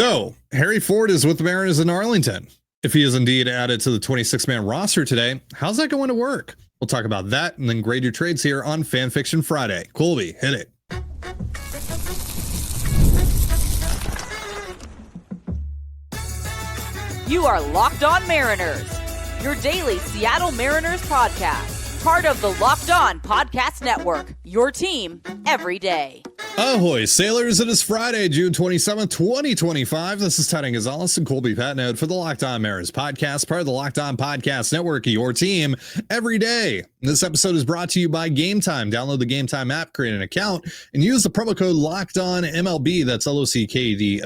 So, Harry Ford is with the Mariners in Arlington. If he is indeed added to the 26-man roster today, how's that going to work? We'll talk about that and then grade your trades here on Fan Fiction Friday. Colby, hit it. You are Locked On Mariners, your daily Seattle Mariners podcast. Part of the Locked On Podcast Network, your team every day. Ahoy, sailors. It is Friday, June 27th, 2025. This is Teddy Gonzalez and Colby Patnode for the Locked On Mariners podcast, part of the Locked On Podcast Network, your team every day. This episode is brought to you by Game Time. Download the Game Time app, create an account, and use the promo code Locked On MLB. That's LOCKEDON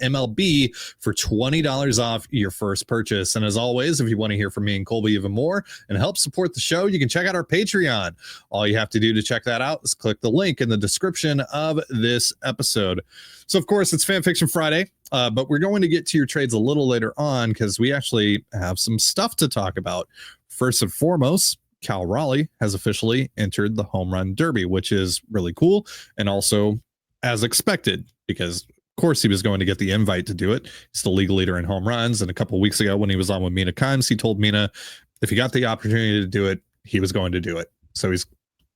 MLB for $20 off your first purchase. And as always, if you want to hear from me and Colby even more and help support the show, you can check out our Patreon. All you have to do to check that out is click the link in the description of this episode. So, of course, it's Fan Fiction Friday, but we're going to get to your trades a little later on because we actually have some stuff to talk about. First and foremost, Cal Raleigh has officially entered the Home Run Derby, which is really cool and also as expected because, of course, he was going to get the invite to do it. He's the league leader in home runs, and a couple of weeks ago when he was on with Mina Kimes, he told Mina if he got the opportunity to do it, he was going to do it. So he's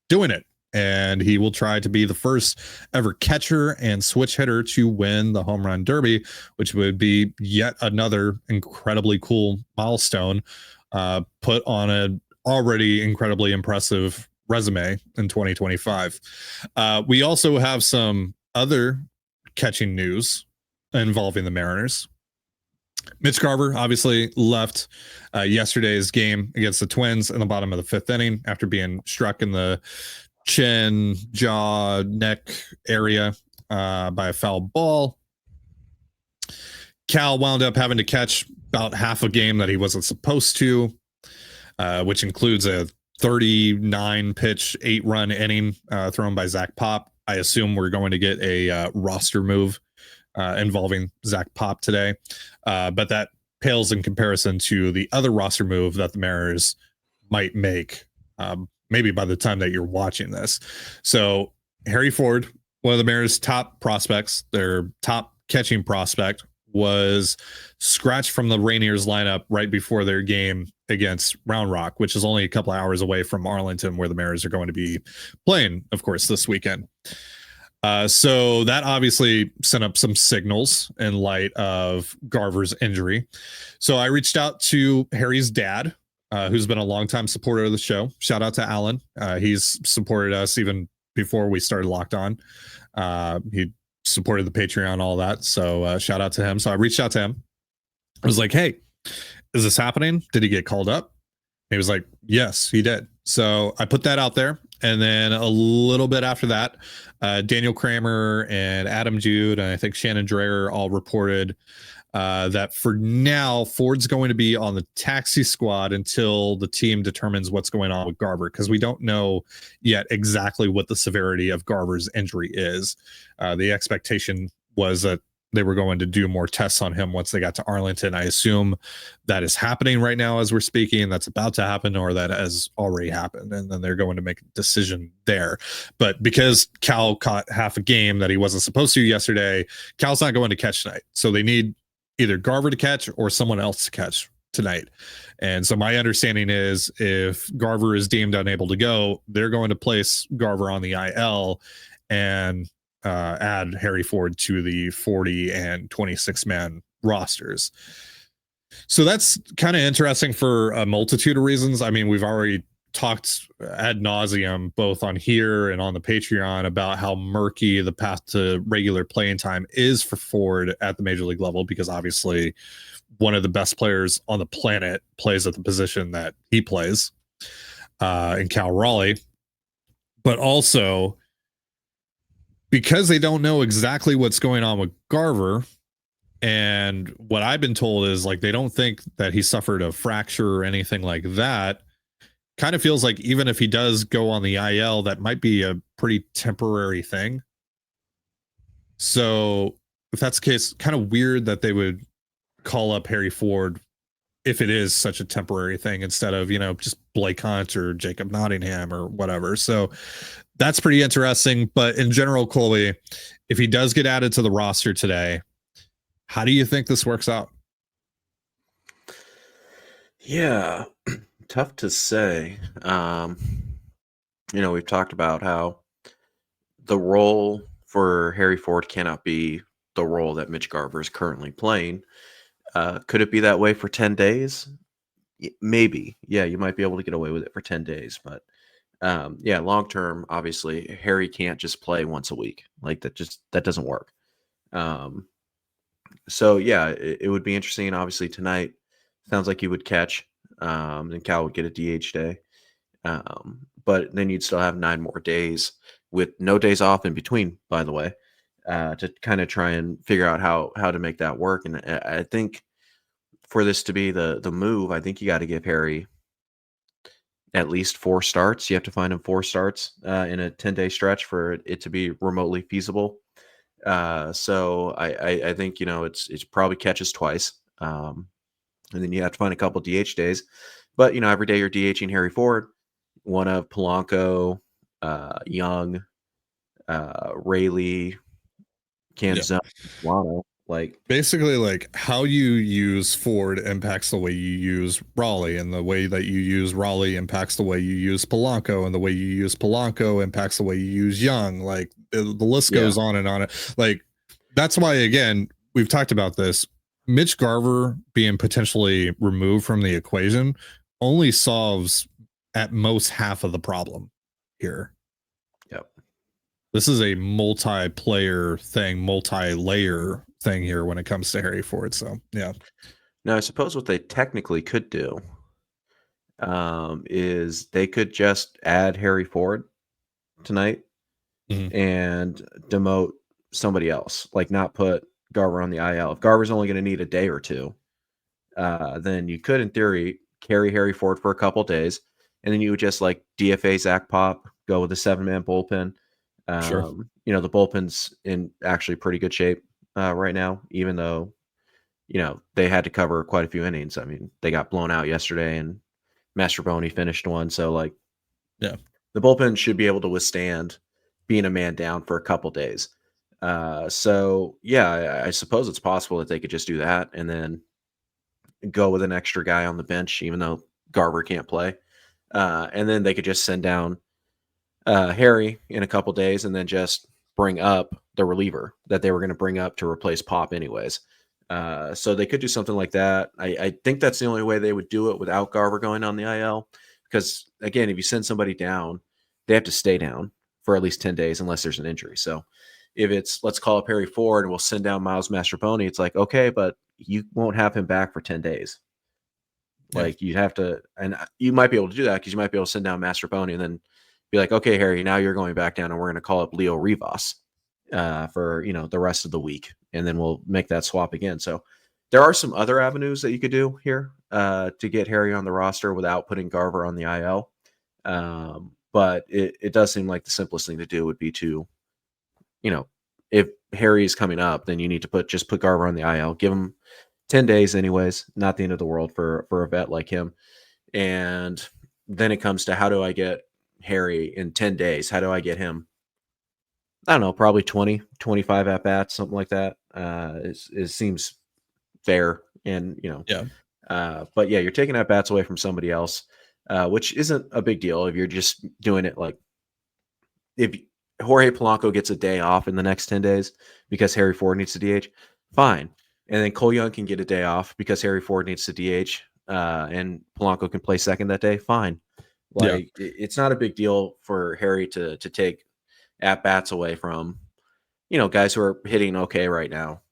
doing it. And he will try to be the first ever catcher and switch hitter to win the Home Run Derby, which would be yet another incredibly cool milestone put on an already incredibly impressive resume in 2025. We also have some other catching news involving the Mariners. Mitch Garver obviously left yesterday's game against the Twins in the bottom of the fifth inning after being struck in the chin, jaw, neck area by a foul ball. Cal wound up having to catch about half a game that he wasn't supposed to, which includes a 39 pitch, 8-run inning thrown by Zach Pop. I assume we're going to get a roster move involving Zach Pop today, but that pales in comparison to the other roster move that the Mariners might make maybe by the time that you're watching this. So Harry Ford, one of the Mariners' top prospects, their top catching prospect, was scratched from the Rainiers lineup right before their game against Round Rock, which is only a couple of hours away from Arlington, where the Mariners are going to be playing, of course, this weekend. So that obviously sent up some signals in light of Garver's injury. So I reached out to Harry's dad, who's been a longtime supporter of the show. Shout out to Alan. He's supported us even before we started Locked On. He supported the Patreon, all that. So shout out to him. So I reached out to him. I was like, hey, is this happening? Did he get called up? He was like, yes, he did. So I put that out there. And then a little bit after that, Daniel Kramer and Adam Jude, and I think Shannon Dreher all reported that for now, Ford's going to be on the taxi squad until the team determines what's going on with Garver, because we don't know yet exactly what the severity of Garver's injury is. The expectation was that they were going to do more tests on him once they got to Arlington. I assume that is happening right now as we're speaking. That's about to happen, or that has already happened. And then they're going to make a decision there. But because Cal caught half a game that he wasn't supposed to yesterday, Cal's not going to catch tonight. So they need either Garver to catch or someone else to catch tonight. And so my understanding is if Garver is deemed unable to go, they're going to place Garver on the IL and add Harry Ford to the 40 and 26-man rosters. So that's kind of interesting for a multitude of reasons. I mean, we've already talked ad nauseum, both on here and on the Patreon, about how murky the path to regular playing time is for Ford at the major league level, because obviously one of the best players on the planet plays at the position that he plays in Cal Raleigh. But also, because they don't know exactly what's going on with Garver, and what I've been told is like they don't think that he suffered a fracture or anything like that. Kind of feels like even if he does go on the IL, that might be a pretty temporary thing. So if that's the case, kind of weird that they would call up Harry Ford if it is such a temporary thing instead of, just Blake Hunt or Jacob Nottingham or whatever. So that's pretty interesting. But in general, Colby, if he does get added to the roster today, How do you think this works out? Yeah, tough to say. We've talked about how the role for Harry Ford cannot be the role that Mitch Garver is currently playing. Could it be that way for 10 days? Maybe. Yeah, you might be able to get away with it for 10 days. But yeah, long term, obviously, Harry can't just play once a week. Like that doesn't work. Um, so yeah, it would be interesting. Obviously, tonight sounds like he would catch, and Cal would get a DH day. But then you'd still have 9 more days with no days off in between, by the way, to kind of try and figure out how to make that work. And I think for this to be the move, I think you got to give Harry at least 4 starts. You have to find him 4 starts in a 10-day stretch for it to be remotely feasible. So I think it's probably catches twice, and then you have to find a couple DH days. But every day you're DHing Harry Ford, one of Polanco, Young, Rayleigh, Canzone, Wano. Like basically, like how you use Ford impacts the way you use Raleigh, and the way that you use Raleigh impacts the way you use Polanco, and the way you use Polanco impacts the way you use Young. Like the list goes on and on. Like that's why, again, we've talked about this. Mitch Garver being potentially removed from the equation only solves at most half of the problem here. Yep. This is a multiplayer thing, multi-layer thing here when it comes to Harry Ford. So yeah. Now I suppose what they technically could do is they could just add Harry Ford tonight and demote somebody else, like not put Garver on the IL. If Garver's only going to need a day or two, then you could, in theory, carry Harry Ford for a couple days, and then you would just like DFA Zach Pop, go with a 7-man bullpen. Sure. The bullpen's in actually pretty good shape right now, even though they had to cover quite a few innings. I mean, they got blown out yesterday, and Mastrobuoni finished one. So like, yeah, the bullpen should be able to withstand being a man down for a couple days. So yeah, I suppose it's possible that they could just do that and then go with an extra guy on the bench, even though Garver can't play. And then they could just send down Harry in a couple days and then just bring up the reliever that they were going to bring up to replace Pop anyways. So they could do something like that. I think that's the only way they would do it without Garver going on the IL. Because again, if you send somebody down, they have to stay down for at least 10 days unless there's an injury. So if it's, let's call up Harry Ford and we'll send down Miles Mastrobuoni, it's like, okay, but you won't have him back for 10 days. Like you'd have to, and you might be able to do that because you might be able to send down Mastrobuoni and then be like, okay, Harry, now you're going back down and we're going to call up Leo Rivas for, the rest of the week. And then we'll make that swap again. So there are some other avenues that you could do here to get Harry on the roster without putting Garver on the IL. But it does seem like the simplest thing to do would be to, if Harry is coming up, then you need to just put Garver on the IL, give him 10 days anyways, not the end of the world for a vet like him. And then it comes to, how do I get Harry in 10 days? How do I get him? I don't know, probably 20, 25 at bats, something like that. It seems fair. And, but yeah, you're taking at bats away from somebody else, which isn't a big deal if you're just doing it. Like if Jorge Polanco gets a day off in the next 10 days because Harry Ford needs to DH, fine. And then Cole Young can get a day off because Harry Ford needs to DH, and Polanco can play second that day, fine. Like it's not a big deal for Harry to take at bats away from, guys who are hitting okay right now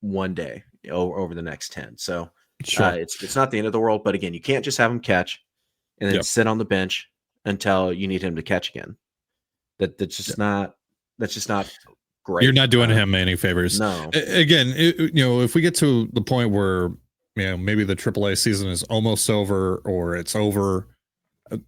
one day over the next 10. So it's not the end of the world, but again, you can't just have him catch and then sit on the bench until you need him to catch again. That's just not great. You're not doing him any favors. No. Again, if we get to the point where, maybe the AAA season is almost over or it's over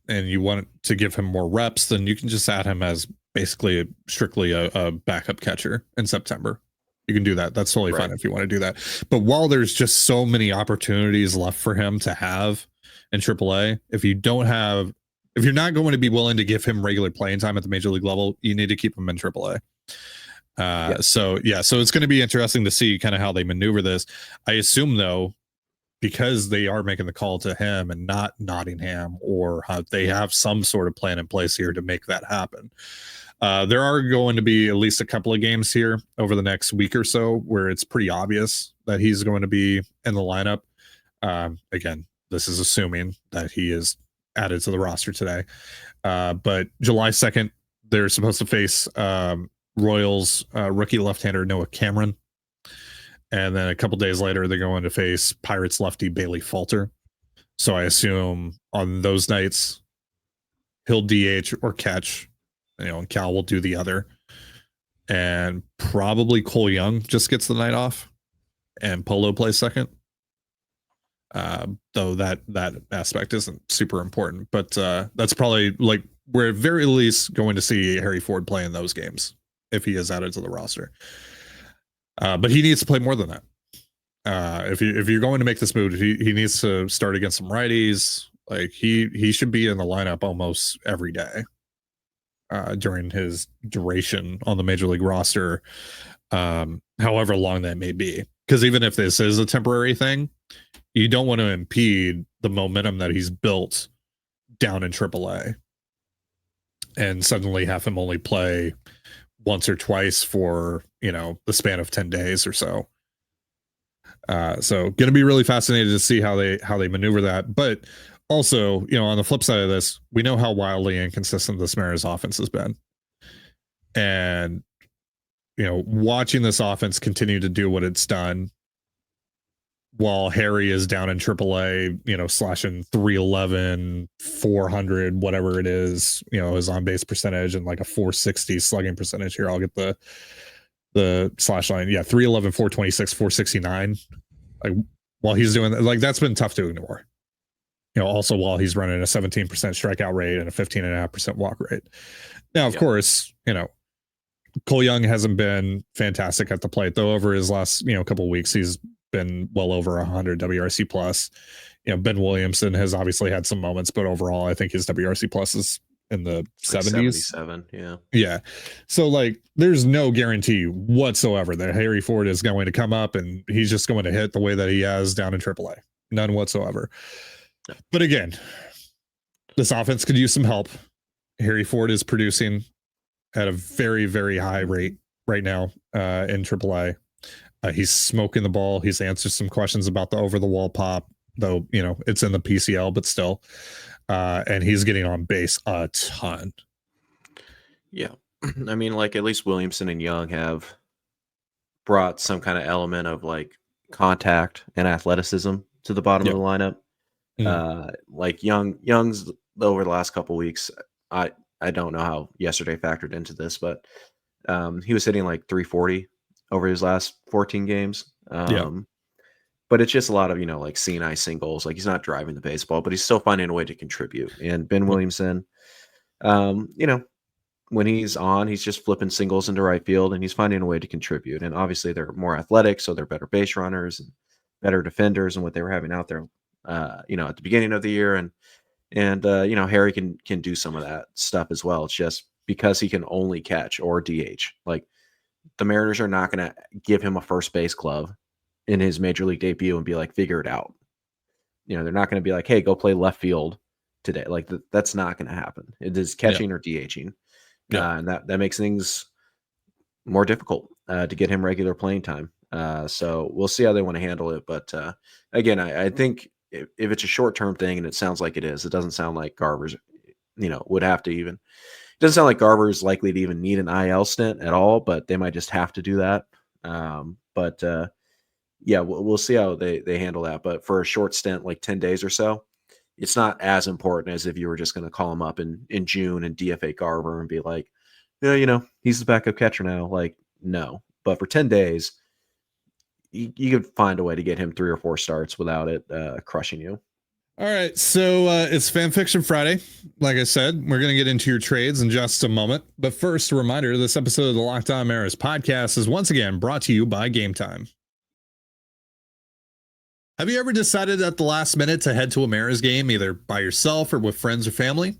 and you want to give him more reps, then you can just add him as basically strictly a backup catcher in September. You can do that. That's totally fine if you want to do that. But while there's just so many opportunities left for him to have in AAA, if you're not going to be willing to give him regular playing time at the major league level, you need to keep him in AAA. So it's going to be interesting to see kind of how they maneuver this. I assume though, because they are making the call to him and not Nottingham, or how they have some sort of plan in place here to make that happen. There are going to be at least a couple of games here over the next week or so where it's pretty obvious that he's going to be in the lineup. Again, this is assuming that he is added to the roster today. But July 2nd, they're supposed to face Royals rookie left-hander Noah Cameron. And then a couple days later, they're going to face Pirates lefty Bailey Falter. So I assume on those nights, he'll DH or catch, and Cal will do the other. And probably Cole Young just gets the night off and Polo plays second. Though that aspect isn't super important, but that's probably like we're at very least going to see Harry Ford play in those games if he is added to the roster. But he needs to play more than that. If you're going to make this move, he needs to start against some righties. Like he should be in the lineup almost every day during his duration on the major league roster, however long that may be. Because even if this is a temporary thing, you don't want to impede the momentum that he's built down in AAA and suddenly have him only play once or twice for, the span of 10 days or so. So going to be really fascinated to see how they maneuver that. But also, on the flip side of this, we know how wildly inconsistent this Mariners offense has been. And, watching this offense continue to do what it's done while Harry is down in AAA, slashing 311, 400, whatever it is, his on base percentage and like a 460 slugging percentage here. I'll get the slash line. Yeah. 311, 426, 469. Like while he's doing that, like that's been tough to ignore, also while he's running a 17% strikeout rate and a 15.5% walk rate. Now, of course, Cole Young hasn't been fantastic at the plate though. Over his last, couple of weeks, he's been well over 100 WRC plus. Ben Williamson has obviously had some moments, but overall I think his WRC plus is in the 70s. 77. Yeah. So like there's no guarantee whatsoever that Harry Ford is going to come up and he's just going to hit the way that he has down in AAA. None whatsoever. But again, this offense could use some help. Harry Ford is producing at a very, very high rate right now in AAA. He's smoking the ball. He's answered some questions about the over the wall pop, though, it's in the PCL, but still. And he's getting on base a ton. Yeah. I mean, like at least Williamson and Young have brought some kind of element of like contact and athleticism to the bottom of the lineup. Like Young's over the last couple weeks. I don't know how yesterday factored into this, but he was hitting like 340 over his last 14 games. But it's just a lot of, like CNI singles. Like he's not driving the baseball, but he's still finding a way to contribute. And Ben Williamson, when he's on, he's just flipping singles into right field and he's finding a way to contribute. And obviously they're more athletic, so they're better base runners and better defenders than what they were having out there, at the beginning of the year. And Harry can do some of that stuff as well. It's just because he can only catch or DH. Like the Mariners are not going to give him a first base glove in his major league debut and be like, figure it out. They're not going to be like, hey, go play left field today. Like that's not going to happen. It is catching or DHing. And that makes things more difficult to get him regular playing time. So we'll see how they want to handle it. But again, I think if it's a short-term thing, and it sounds like it is, it doesn't sound like Garver's, would have to even, it doesn't sound like Garver is likely to even need an IL stint at all, but they might just have to do that. We'll see how they handle that. But for a short stint, like 10 days or so, it's not as important as if you were just going to call him up in June and DFA Garver and be like, yeah, he's the backup catcher now. Like, no. But for 10 days, you could find a way to get him 3 or 4 starts without it crushing you. All right. So it's Fan Fiction Friday. Like I said, we're going to get into your trades in just a moment. But first, a reminder, this episode of the Locked On Mariners podcast is once again brought to you by Game Time. Have you ever decided at the last minute to head to a Mariners game, either by yourself or with friends or family?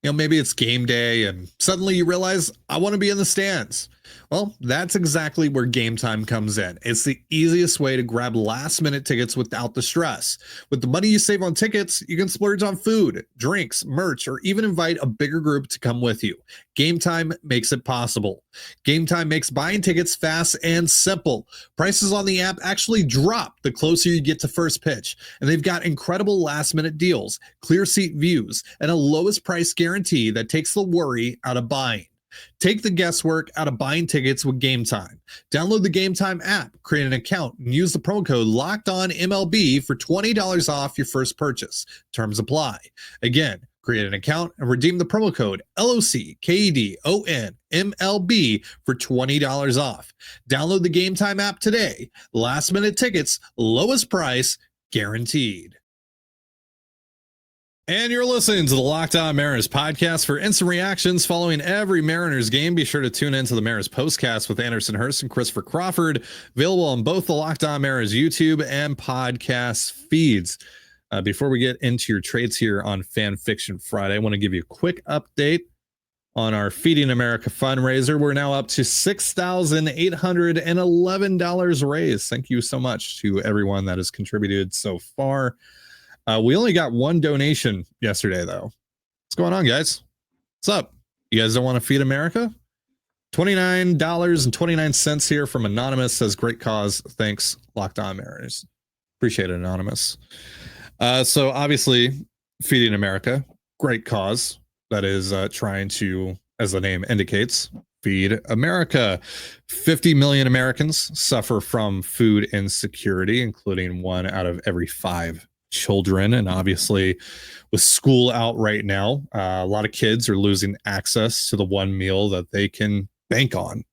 Maybe it's game day and suddenly you realize I want to be in the stands. Well, that's exactly where Game Time comes in. It's the easiest way to grab last-minute tickets without the stress. With the money you save on tickets, you can splurge on food, drinks, merch, or even invite a bigger group to come with you. Game Time makes it possible. Game Time makes buying tickets fast and simple. Prices on the app actually drop the closer you get to first pitch, and they've got incredible last-minute deals, clear seat views, and a lowest price guarantee that takes the worry out of buying. Take the guesswork out of buying tickets with Game Time. Download the Game Time app, create an account, and use the promo code LOCKEDONMLB for $20 off your first purchase. Terms apply. Again, create an account and redeem the promo code LOCKEDONMLB for $20 off. Download the Game Time app today. Last minute tickets, lowest price, guaranteed. And you're listening to the Locked On Mariners podcast. For instant reactions following every Mariners game, be sure to tune into the Mariners postcast with Anderson Hurst and Christopher Crawford, available on both the Locked On Mariners YouTube and podcast feeds. Before we get into your trades here on Fan Fiction Friday, I want to give you a quick update on our Feeding America fundraiser. We're now up to $6,811 raised. Thank you so much to everyone that has contributed so far. We only got one donation yesterday, though. What's going on, guys? What's up? You guys don't want to feed America? $29.29 here from Anonymous. Says, great cause. Thanks, Locked On Mariners. Appreciate it, Anonymous. So obviously, Feeding America, great cause that is trying to, as the name indicates, feed America. 50 million Americans suffer from food insecurity, including 1 out of every 5 children. And obviously with school out right now, a lot of kids are losing access to the one meal that they can bank on.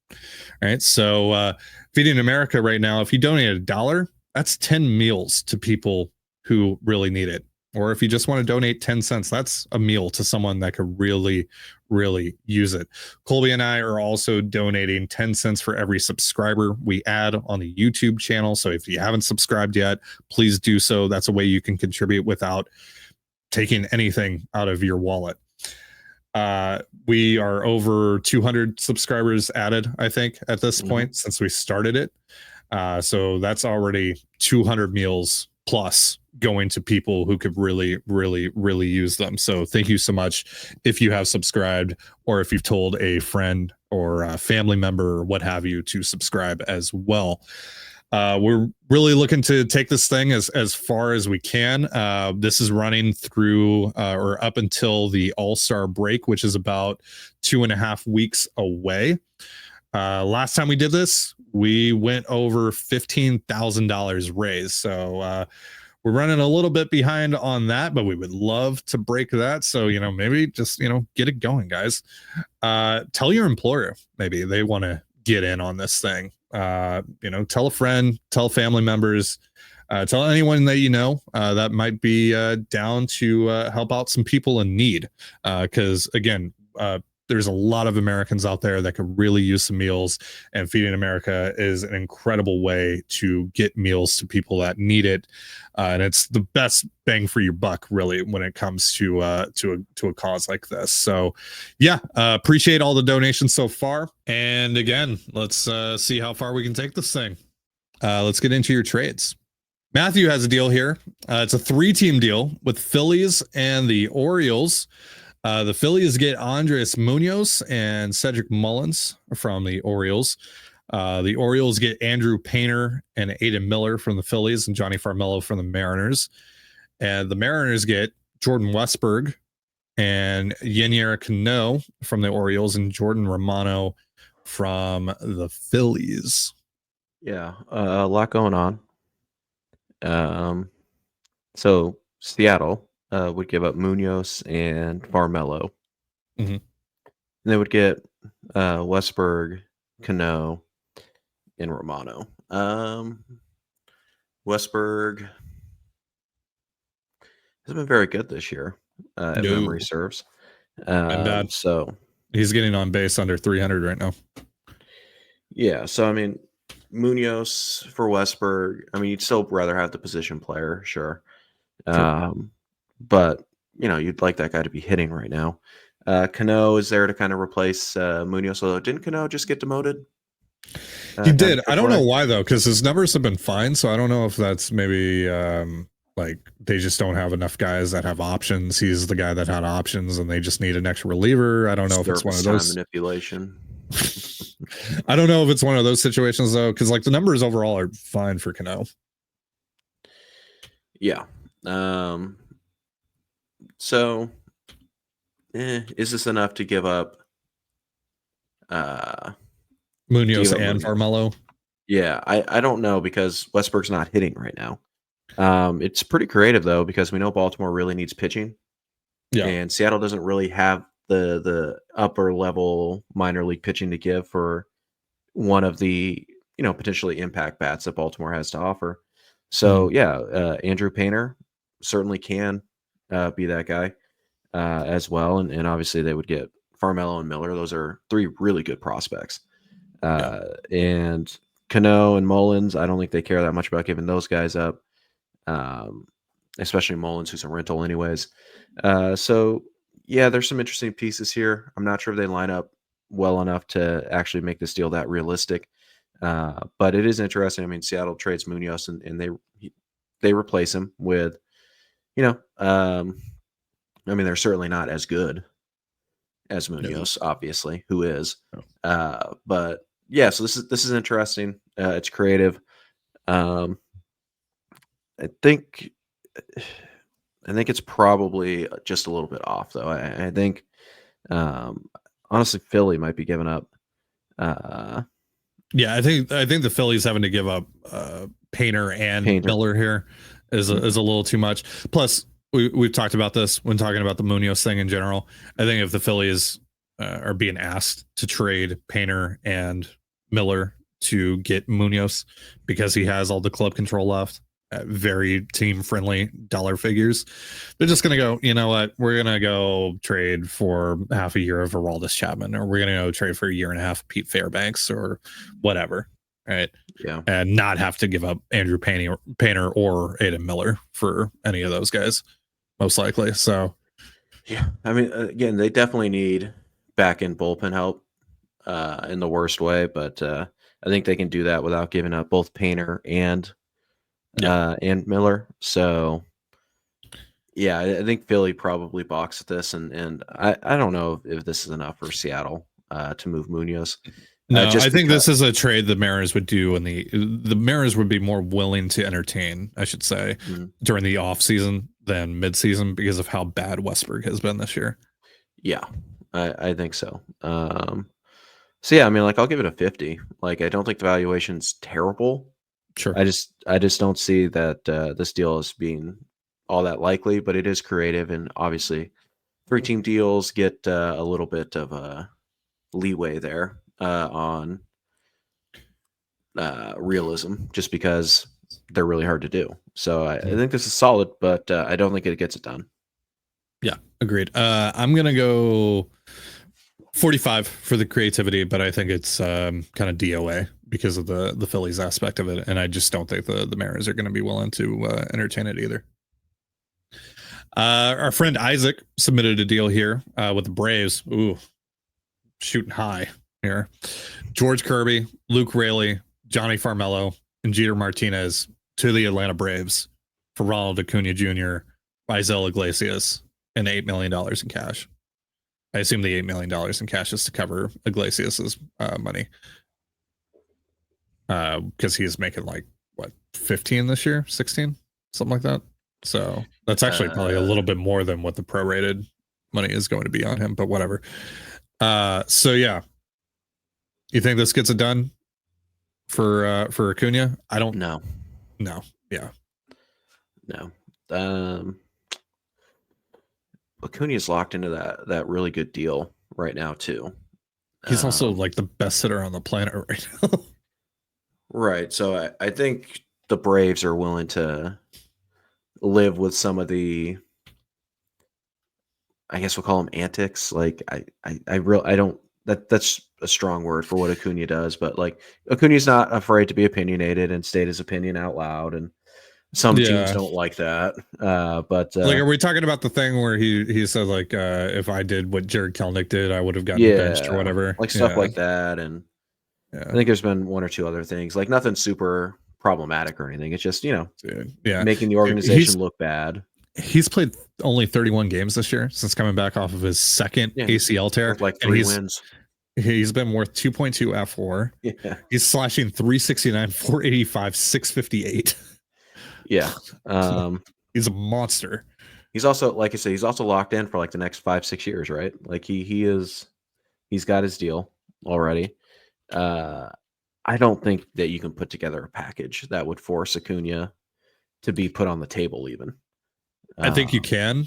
Right. So Feeding America right now, if you donate $1, that's 10 meals to people who really need it. Or if you just want to donate 10 cents, that's a meal to someone that could really, really use it. Colby and I are also donating 10 cents for every subscriber we add on the YouTube channel. So if you haven't subscribed yet, please do so. That's a way you can contribute without taking anything out of your wallet. We are over 200 subscribers added, I think, at this point since we started it. So that's already 200 meals plus going to people who could really, really, really use them. So thank you so much if you have subscribed, or if you've told a friend or a family member or what have you to subscribe as well. We're really looking to take this thing as far as we can. This is running through or up until the All-Star break, which is about 2.5 weeks away. Last time we did this, we went over $15,000 raised. So we're running a little bit behind on that, but we would love to break that. So, maybe just, get it going, guys. Tell your employer, maybe they want to get in on this thing. Tell a friend, tell family members, tell anyone that that might be down to help out some people in need. Because again, there's a lot of Americans out there that could really use some meals, and Feeding America is an incredible way to get meals to people that need it. And it's the best bang for your buck, really, when it comes to a cause like this. So yeah, appreciate all the donations so far. And again, let's see how far we can take this thing. Let's get into your trades. Matthew has a deal here. It's a 3-team deal with Phillies and the Orioles. The Phillies get Andres Munoz and Cedric Mullins from the Orioles. The Orioles get Andrew Painter and Aiden Miller from the Phillies and Johnny Farmelo from the Mariners. And the Mariners get Jordan Westberg and Yennier Cano from the Orioles and Jordan Romano from the Phillies. Yeah, a lot going on. So Seattle would give up Munoz and Farmelo. Mm-hmm. And they would get Westberg, Cano, and Romano. Westberg hasn't been very good this year, if memory serves. Bad. So he's getting on base under 300 right now. Yeah, so I mean, Munoz for Westberg. I mean, you'd still rather have the position player, sure. But you'd like that guy to be hitting right now. Cano is there to kind of replace Munoz. Although didn't Cano just get demoted? He did. I don't know why though, because his numbers have been fine. So I don't know if that's maybe like they just don't have enough guys that have options. He's the guy that had options, and they just need an extra reliever. I don't know if it's one of those manipulation. I don't know if it's one of those situations though, because like the numbers overall are fine for Cano. Yeah. So, is this enough to give up Munoz and Farmelo? Yeah, I don't know because Westberg's not hitting right now. It's pretty creative though because we know Baltimore really needs pitching. Yeah, and Seattle doesn't really have the upper level minor league pitching to give for one of the potentially impact bats that Baltimore has to offer. So Andrew Painter certainly can be that guy as well, and obviously they would get Farmelo and Miller. Those are three really good prospects. And Cano and Mullins, I don't think they care that much about giving those guys up, especially Mullins, who's a rental anyways. So there's some interesting pieces here. I'm not sure if they line up well enough to actually make this deal that realistic. But it is interesting. I mean, Seattle trades Munoz and they replace him with, I mean, they're certainly not as good as Munoz, obviously, who is. But yeah, so this is interesting. It's creative. I think it's probably just a little bit off, though. I think, honestly, Philly might be giving up. Yeah, I think the Phillies having to give up Painter and Miller here is a little too much. Plus, we've talked about this when talking about the Munoz thing in general. I think if the Phillies are being asked to trade Painter and Miller to get Munoz because he has all the club control left at very team friendly dollar figures, they're just going to go, you know what, we're going to go trade for half a year of Aroldis Chapman, or we're going to go trade for a year and a half of Pete Fairbanks or whatever. Right. Yeah. And not have to give up Andrew Painter or Aiden Miller for any of those guys, most likely. So, yeah, I mean, again, they definitely need back end bullpen help in the worst way, but I think they can do that without giving up both Painter and Miller. So, yeah, I think Philly probably balks at this, and I don't know if this is enough for Seattle to move Munoz. No, I think this is a trade the Mariners would do, and the Mariners would be more willing to entertain, I should say, during the off season than mid season because of how bad Westberg has been this year. Yeah, I think so. So yeah, I mean, like I'll give it a 50. Like I don't think the valuation's terrible. Sure. I just don't see that this deal as being all that likely, but it is creative, and obviously 3-team deals get a little bit of a leeway there on realism, just because they're really hard to do. So I think this is solid, but I don't think it gets it done. Yeah, agreed. I'm gonna go 45 for the creativity, but I think it's kind of DOA because of the Phillies aspect of it, and I just don't think the Mariners are going to be willing to entertain it either. Our friend Isaac submitted a deal here with the Braves. Ooh, shooting high here. George Kirby, Luke Raley, Johnny Farmelo, and Jeter Martinez to the Atlanta Braves for Ronald Acuña Jr., Isel Iglesias, and $8 million in cash. I assume the $8 million in cash is to cover Iglesias's money. Because he's making like, what, 15 this year? 16? Something like that. So that's actually probably a little bit more than what the prorated money is going to be on him, but whatever. So yeah. You think this gets it done for Acuña? I don't know. No. Yeah. No. Acuña's locked into that really good deal right now too. He's also like the best hitter on the planet right now. Right. So I think the Braves are willing to live with some of the, I guess we'll call them antics. Like I don't, that's a strong word for what Acuña does, but like Acuña's not afraid to be opinionated and state his opinion out loud. And some teams Yeah. don't like that. But Like, are we talking about the thing where he said like, if I did what Jared Kelnick did, I would have gotten benched or whatever, like stuff yeah, like that. And I yeah, think there's been one or two other things, like nothing super problematic or anything. It's just, dude, yeah. making the organization look bad. He's played only 31 games this year since coming back off of his second ACL tear, With like and 3 wins. he's been worth 2.2 F4. Yeah. He's slashing 369, 485, 658. Yeah. He's a monster. He's also, like I said, he's also locked in for like the next 5-6 years, right? Like he's got his deal already. I don't think that you can put together a package that would force Acuña to be put on the table even. I think you can,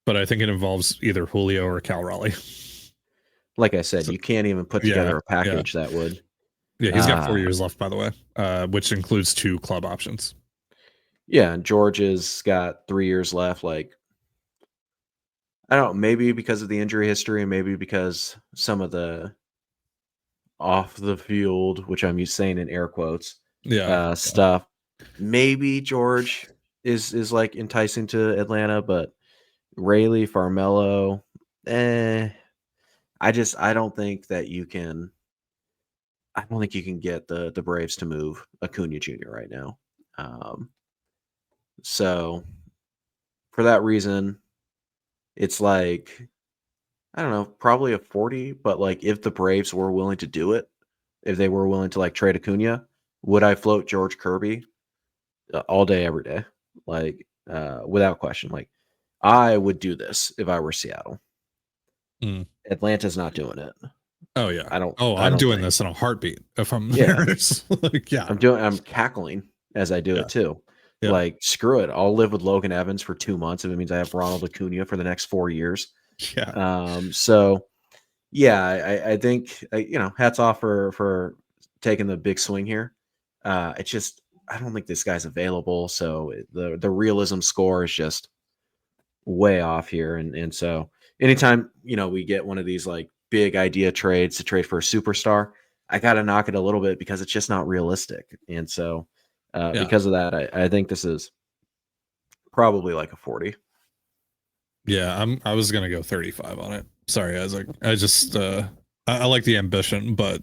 but I think it involves either Julio or Cal Raleigh. Like I said, you can't even put together a package that would. Yeah, he's got 4 years left, by the way, which includes 2 club options. Yeah, and George has got 3 years left. Like, I don't know, maybe because of the injury history, and maybe because some of the off the field, which I'm saying in air quotes, stuff. Maybe George is like enticing to Atlanta, but Rayleigh, Farmelo, I don't think that you can. I don't think you can get the Braves to move Acuña Jr. right now. So for that reason, it's like, I don't know, probably a 40. But like, if the Braves were willing to do it, if they were willing to like trade Acuña, would I float George Kirby all day, every day? Like, without question. Like, I would do this if I were Seattle. Atlanta's not doing it. Oh yeah. I don't. I'm doing this in a heartbeat. If I'm Mariners, like, yeah, I'm cackling as I do it too. Yeah. Like, screw it. I'll live with Logan Evans for 2 months if it means I have Ronald Acuña for the next 4 years. Yeah. So yeah, I think hats off for taking the big swing here. It's just, I don't think this guy's available. So the realism score is just way off here. And so anytime, we get one of these like big idea trades to trade for a superstar, I got to knock it a little bit because it's just not realistic. And so because of that, I think this is probably like a 40. Yeah, I was gonna go 35 on it. Sorry, Isaac. I just I like the ambition, but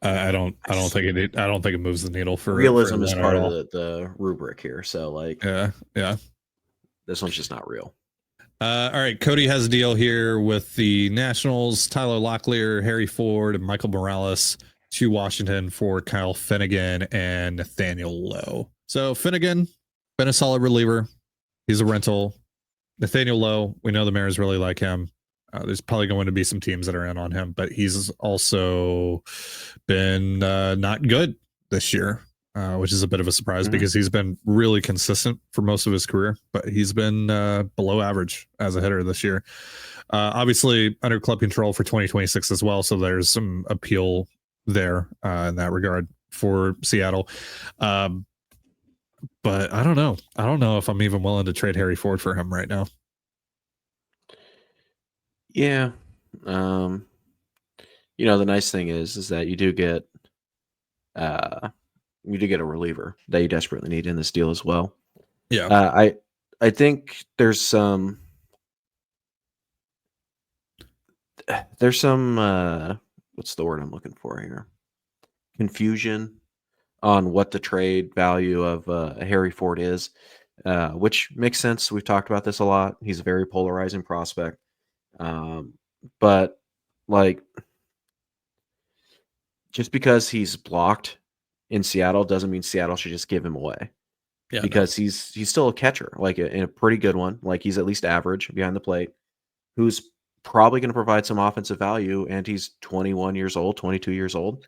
I don't think it moves the needle for realism is part of the rubric here. So like, yeah, this one's just not real. All right, Cody has a deal here with the Nationals. Tyler Locklear, Harry Ford, and Michael Morales to Washington for Kyle Finnegan and Nathaniel Lowe. So Finnegan, been a solid reliever. He's a rental. Nathaniel Lowe, we know the Mariners really like him. There's probably going to be some teams that are in on him, but he's also been not good this year, which is a bit of a surprise because he's been really consistent for most of his career, but he's been below average as a hitter this year. Obviously under club control for 2026 as well, so there's some appeal there in that regard for Seattle. But I don't know. I don't know if I'm even willing to trade Harry Ford for him right now. Yeah. The nice thing is that you do get a reliever that you desperately need in this deal as well. Yeah. I think there's some what's the word I'm looking for here? Confusion on what the trade value of Harry Ford is, which makes sense. We've talked about this a lot. He's a very polarizing prospect. But like, just because he's blocked in Seattle doesn't mean Seattle should just give him away. Yeah, because he's still a catcher, like in a pretty good one. Like, he's at least average behind the plate, who's probably going to provide some offensive value, and he's 21 years old, 22 years old.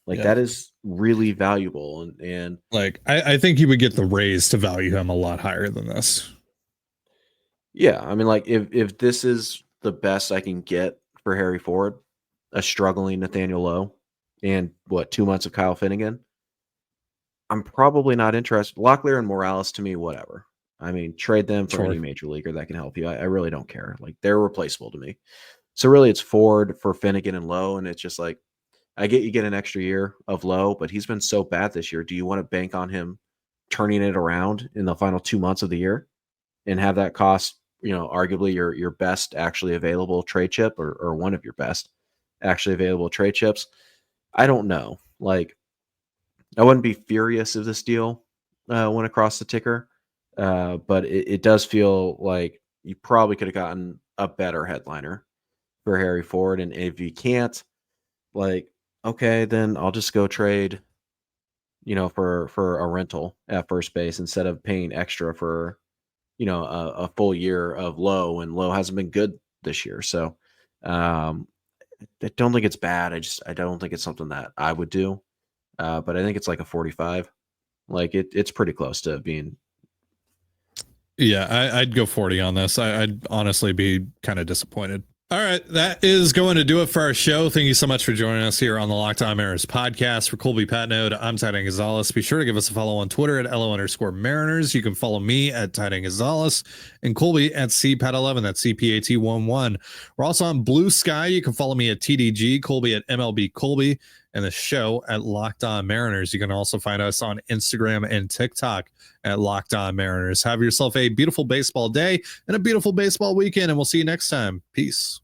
Like, that is really valuable. And like, I think you would get the Rays to value him a lot higher than this. Yeah. I mean, like, if this is the best I can get for Harry Ford, a struggling Nathaniel Lowe, and 2 months of Kyle Finnegan, I'm probably not interested. Locklear and Morales, to me, whatever. I mean, trade them for any major leaguer that can help you. I really don't care. Like, they're replaceable to me. So really, it's Ford for Finnegan and Lowe, and it's just like, I get you get an extra year of Lowe, but he's been so bad this year. Do you want to bank on him turning it around in the final 2 months of the year and have that cost, arguably your best actually available trade chip or one of your best actually available trade chips. I don't know. Like, I wouldn't be furious if this deal went across the ticker, but it does feel like you probably could have gotten a better headliner for Harry Ford. And if you can't, like, okay, then I'll just go trade, for a rental at first base instead of paying extra for, a full year of Lowe, and Lowe hasn't been good this year. So I don't think it's bad. I don't think it's something that I would do. But I think it's like a 45. Like it's pretty close to being. Yeah, I'd go 40 on this. I'd honestly be kind of disappointed. All right, that is going to do it for our show. Thank you so much for joining us here on the Locked On Mariners podcast. For Colby Patnode, I'm Titan Gonzalez. Be sure to give us a follow on Twitter at @LO_Mariners. You can follow me at Titan Gonzalez and Colby at CPAT11. That's CPAT11. We're also on Blue Sky. You can follow me at TDG, Colby at MLB Colby, and the show at Locked On Mariners. You can also find us on Instagram and TikTok at Locked On Mariners. Have yourself a beautiful baseball day and a beautiful baseball weekend, and we'll see you next time. Peace.